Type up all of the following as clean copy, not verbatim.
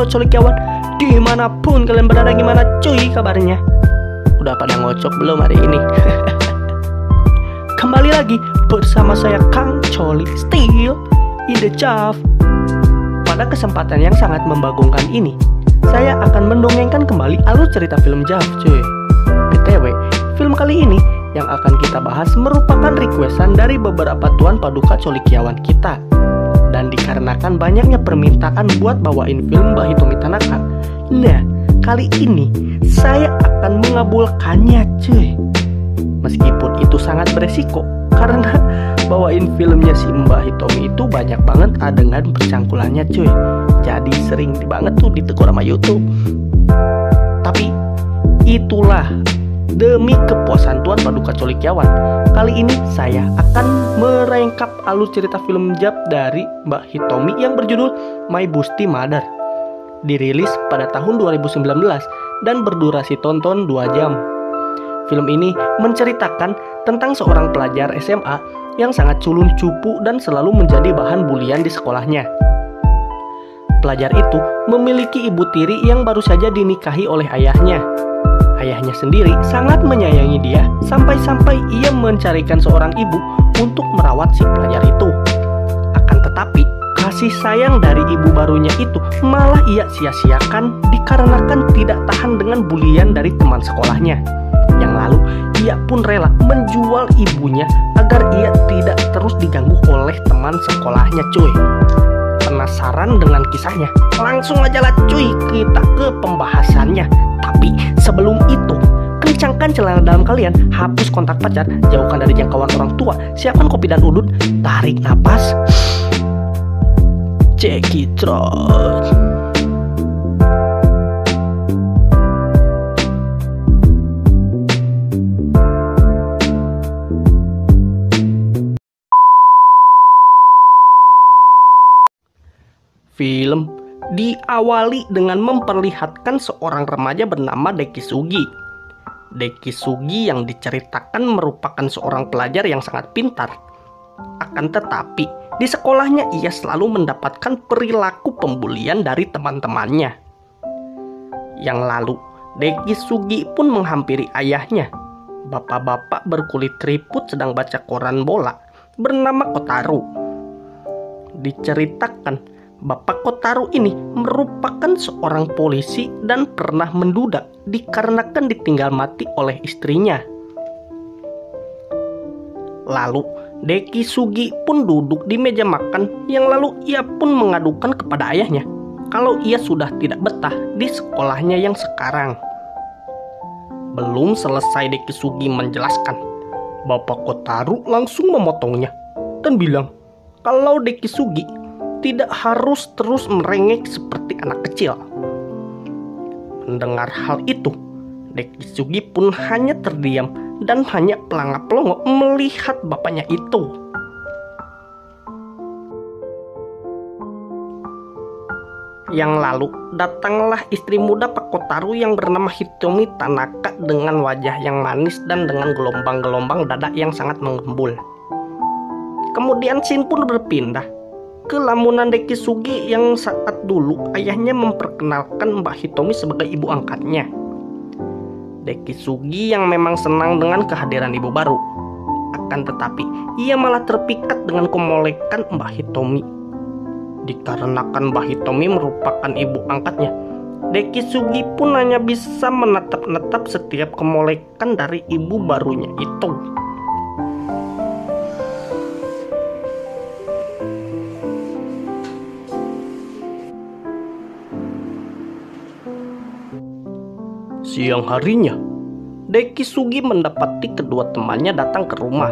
Halo colikiawan, dimanapun kalian berada, gimana cuy kabarnya? Udah pada ngocok belum hari ini? Kembali lagi bersama saya Kang Coli Still in the Chaff. Pada kesempatan yang sangat membagongkan ini, saya akan mendongengkan kembali alur cerita film Jav cuy. BTW, film kali ini yang akan kita bahas merupakan requestan dari beberapa tuan paduka colikiawan kita. Dan dikarenakan banyaknya permintaan buat bawain film Mbah Hitomi Tanaka, nah kali ini saya akan mengabulkannya cuy. Meskipun itu sangat beresiko, karena bawain filmnya si Mbah Hitomi itu banyak banget adegan percangkulannya cuy. Jadi sering banget tuh ditegur sama YouTube. Tapi itulah demi kepuasan tuan paduka colikiawan, kali ini saya akan merengkap alur cerita film Jav dari Mbah Hitomi yang berjudul My Busti Mother. Dirilis pada tahun 2019 dan berdurasi tonton 2 jam. Film ini menceritakan tentang seorang pelajar SMA yang sangat culun cupu dan selalu menjadi bahan bulian di sekolahnya. Pelajar itu memiliki ibu tiri yang baru saja dinikahi oleh ayahnya. Ayahnya sendiri sangat menyayangi dia, sampai-sampai ia mencarikan seorang ibu untuk merawat si pelajar itu. Akan tetapi, kasih sayang dari ibu barunya itu malah ia sia-siakan dikarenakan tidak tahan dengan bulian dari teman sekolahnya. Yang lalu, ia pun rela menjual ibunya agar ia tidak terus diganggu oleh teman sekolahnya cuy. Penasaran dengan kisahnya? Langsung aja lah cuy, kita ke pembahasannya. Tapi sebelum itu, kencangkan celana dalam kalian, hapus kontak pacar, jauhkan dari jangkauan orang tua, siapkan kopi dan udut, tarik napas, cekitrot. Film diawali dengan memperlihatkan seorang remaja bernama Deki Sugi. Deki Sugi yang diceritakan merupakan seorang pelajar yang sangat pintar. Akan tetapi, di sekolahnya ia selalu mendapatkan perilaku pembulian dari teman-temannya. Yang lalu, Deki Sugi pun menghampiri ayahnya, bapak-bapak berkulit keriput sedang baca koran bola, bernama Kotaro. Diceritakan, Bapak Kotaro ini merupakan seorang polisi dan pernah menduda dikarenakan ditinggal mati oleh istrinya. Lalu, Deki Sugi pun duduk di meja makan, yang lalu ia pun mengadukan kepada ayahnya kalau ia sudah tidak betah di sekolahnya yang sekarang. Belum selesai Deki Sugi menjelaskan, Bapak Kotaro langsung memotongnya dan bilang kalau Deki Sugi tidak harus terus merengek seperti anak kecil. Mendengar hal itu, Deki Sugi pun hanya terdiam dan hanya pelangap-pelongo melihat bapaknya itu. Yang lalu, datanglah istri muda Pak Kotaro yang bernama Hitomi Tanaka dengan wajah yang manis dan dengan gelombang-gelombang dada yang sangat menggembul. Kemudian scene pun berpindah ke lamunan Deki Sugi yang saat dulu ayahnya memperkenalkan Mbak Hitomi sebagai ibu angkatnya. Deki Sugi yang memang senang dengan kehadiran ibu baru. Akan tetapi, ia malah terpikat dengan kemolekan Mbak Hitomi. Dikarenakan Mbak Hitomi merupakan ibu angkatnya, Deki Sugi pun hanya bisa menatap-natap setiap kemolekan dari ibu barunya itu. Siang harinya, Deki Sugi mendapati kedua temannya datang ke rumah.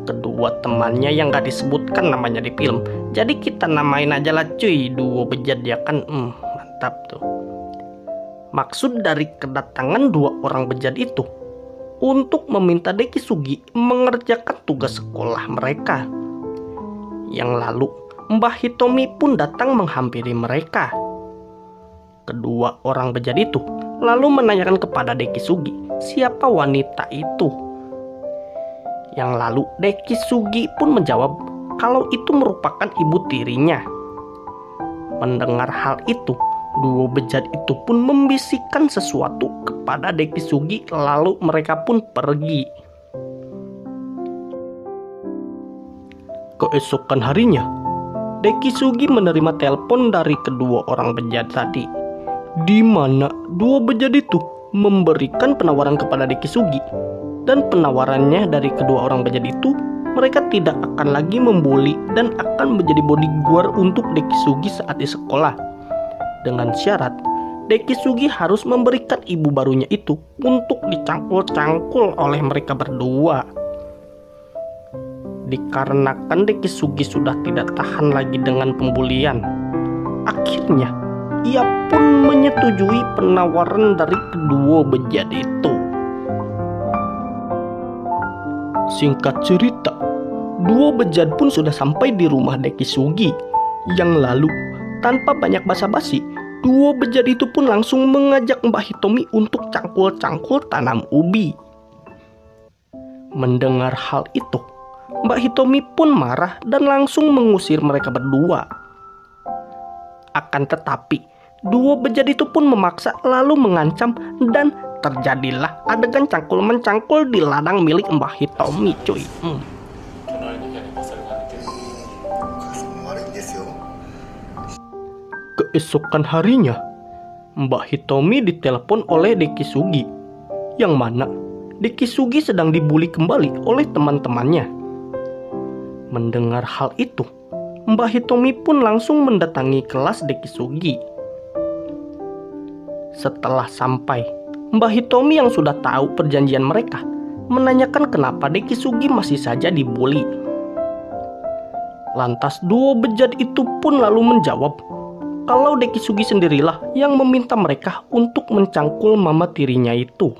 Kedua temannya yang gak disebutkan namanya di film, jadi kita namain aja lah cuy, duo bejat ya kan, mantap tuh. Maksud dari kedatangan dua orang bejat itu untuk meminta Deki Sugi mengerjakan tugas sekolah mereka. Yang lalu, Mbah Hitomi pun datang menghampiri mereka. Kedua orang bejat itu lalu menanyakan kepada Deki Sugi siapa wanita itu. Yang lalu Deki Sugi pun menjawab kalau itu merupakan ibu tirinya. Mendengar hal itu, Duo bejat itu pun membisikkan sesuatu kepada Deki Sugi, lalu mereka pun pergi. Keesokan harinya, Deki Sugi menerima telepon dari kedua orang bejat tadi, di mana duo bejat itu memberikan penawaran kepada Deki Sugi. Dan penawarannya dari kedua orang bejat itu, mereka tidak akan lagi membuli dan akan menjadi bodyguard untuk Deki Sugi saat di sekolah. Dengan syarat, Deki Sugi harus memberikan ibu barunya itu untuk dicangkul-cangkul oleh mereka berdua. Dikarenakan Deki Sugi sudah tidak tahan lagi dengan pembulian, akhirnya ia pun menyetujui penawaran dari kedua bejat itu. Singkat cerita, dua bejat pun sudah sampai di rumah Deki Sugi. Yang lalu, tanpa banyak basa-basi, dua bejat itu pun langsung mengajak Mbak Hitomi untuk cangkul-cangkul tanam ubi. Mendengar hal itu, Mbak Hitomi pun marah dan langsung mengusir mereka berdua. Akan tetapi, dua bejat itu pun memaksa lalu mengancam dan terjadilah adegan cangkul-mencangkul di ladang milik Mbak Hitomi, cuy. Keesokan harinya, Mbak Hitomi ditelepon oleh Deki Sugi, yang mana Deki Sugi sedang dibully kembali oleh teman-temannya. Mendengar hal itu, Mbak Hitomi pun langsung mendatangi kelas Deki Sugi. Setelah sampai, Mbak Hitomi yang sudah tahu perjanjian mereka menanyakan kenapa Deki Sugi masih saja dibully. Lantas dua bejat itu pun lalu menjawab kalau Deki Sugi sendirilah yang meminta mereka untuk mencangkul mama tirinya itu.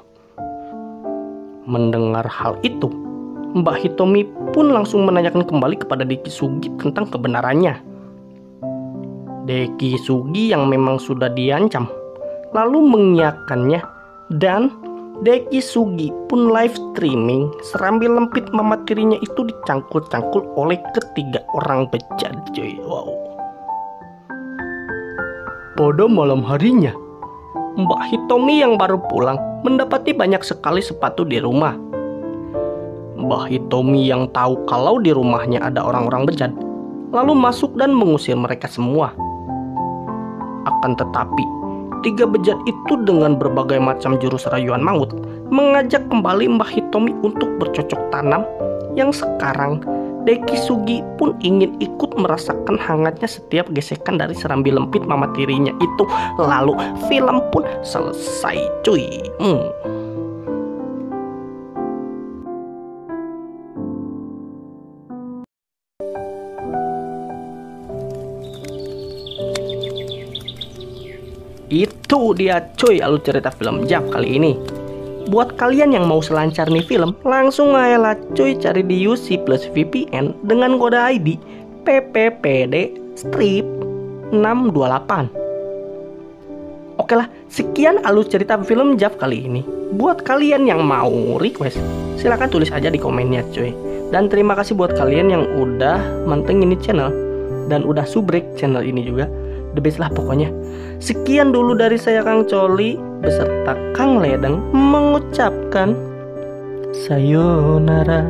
Mendengar hal itu, Mbak Hitomi pun langsung menanyakan kembali kepada Deki Sugi tentang kebenarannya. Deki Sugi yang memang sudah diancam lalu mengiyakannya, dan Deki Sugi pun live streaming serambi lempit mama tirinya itu dicangkul-cangkul oleh ketiga orang bejat, cuy. Wow. Pada malam harinya, Mbak Hitomi yang baru pulang mendapati banyak sekali sepatu di rumah. Mbak Hitomi yang tahu kalau di rumahnya ada orang-orang bejat, lalu masuk dan mengusir mereka semua. Akan tetapi, tiga bejat itu dengan berbagai macam jurus rayuan maut mengajak kembali Mbak Hitomi untuk bercocok tanam, yang sekarang Deki Sugi pun ingin ikut merasakan hangatnya setiap gesekan dari serambi lempit mama tirinya itu. Lalu film pun selesai, cuy. Itu dia, cuy, alur cerita film JAV kali ini. Buat kalian yang mau selancar nih film, langsung aja lah cuy cari di UC plus VPN dengan kode ID PPPD strip 628. Oke lah, sekian alur cerita film JAV kali ini. Buat kalian yang mau request, silahkan tulis aja di komennya, cuy. Dan terima kasih buat kalian yang udah mantengin ini channel dan udah subrek channel ini juga. The best lah pokoknya. Sekian dulu dari saya, Kang Coli beserta Kang Ledeng mengucapkan sayonara.